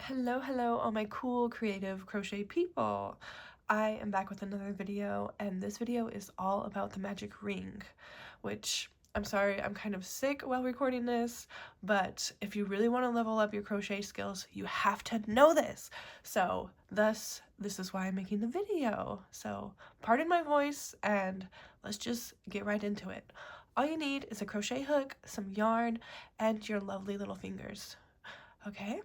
Hello, all my cool creative crochet people. I am back with another video, and this video is all about the magic ring, which I'm sorry, I'm kind of sick while recording this, but if you really want to level up your crochet skills, you have to know this. So thus, this is why I'm making the video. So pardon my voice, and let's just get right into it. All you need is a crochet hook, some yarn, and your lovely little fingers. Okay?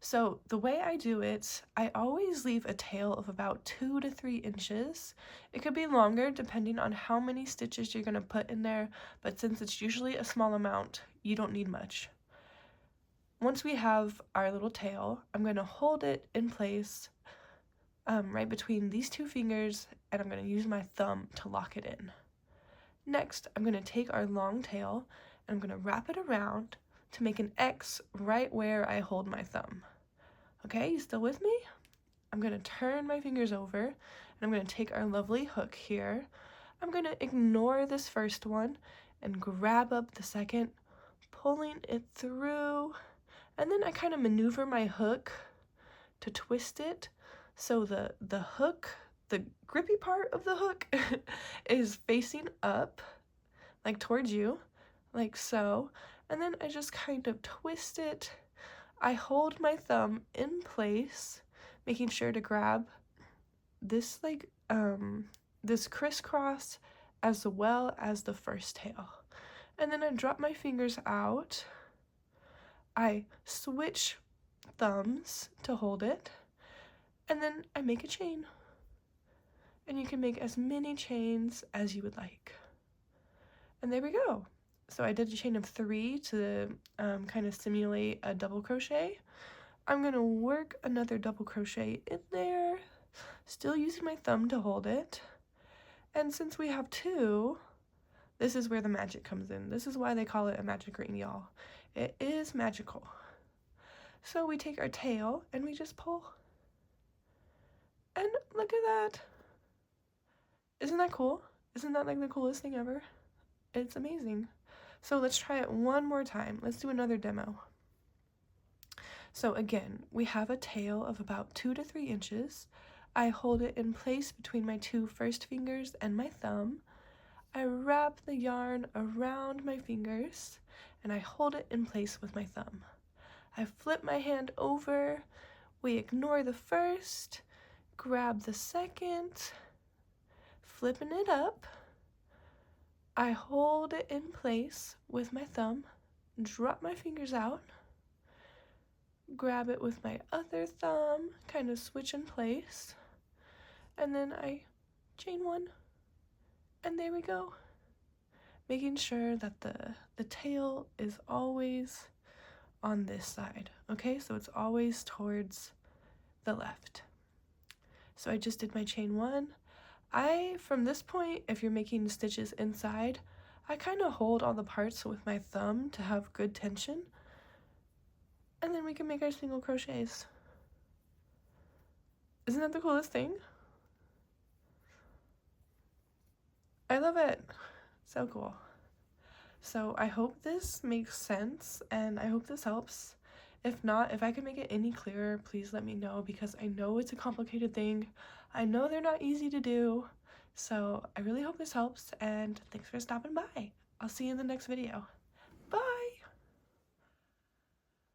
So the way I do it, I always leave a tail of about 2 to 3 inches. It could be longer depending on how many stitches you're going to put in there, but since it's usually a small amount, you don't need much. Once we have our little tail, I'm going to hold it in place right between these two fingers, and I'm going to use my thumb to lock it in. Next, I'm going to take our long tail and I'm going to wrap it around to make an X right where I hold my thumb. Okay, you still with me? I'm going to turn my fingers over and I'm going to take our lovely hook here. I'm going to ignore this first one and grab up the second, pulling it through, and then I kind of maneuver my hook to twist it so the hook, the grippy part of the hook is facing up, like towards you, like so. And then I just kind of twist it. I hold my thumb in place, making sure to grab this this crisscross as well as the first tail. And then I drop my fingers out. I switch thumbs to hold it, and then I make a chain. And you can make as many chains as you would like. And there we go. So I did a chain of 3 to kind of simulate a double crochet. I'm going to work another double crochet in there, still using my thumb to hold it. And since we have 2, this is where the magic comes in. This is why they call it a magic ring, y'all. It is magical. So we take our tail and we just pull. And look at that. Isn't that cool? Isn't that like the coolest thing ever? It's amazing. So let's try it one more time. Let's do another demo. So again, we have a tail of about 2 to 3 inches. I hold it in place between my 2 first fingers and my thumb. I wrap the yarn around my fingers and I hold it in place with my thumb. I flip my hand over. We ignore the first, grab the second, flipping it up. I hold it in place with my thumb, drop my fingers out, grab it with my other thumb, kind of switch in place, and then I chain 1, and there we go. Making sure that the tail is always on this side, okay? So it's always towards the left. So I just did my chain 1. From this point, if you're making stitches inside, I kind of hold all the parts with my thumb to have good tension. And then we can make our single crochets. Isn't that the coolest thing? I love it. So cool. So I hope this makes sense and I hope this helps. If not, if I can make it any clearer, please let me know because I know it's a complicated thing. I know they're not easy to do. So I really hope this helps and thanks for stopping by. I'll see you in the next video.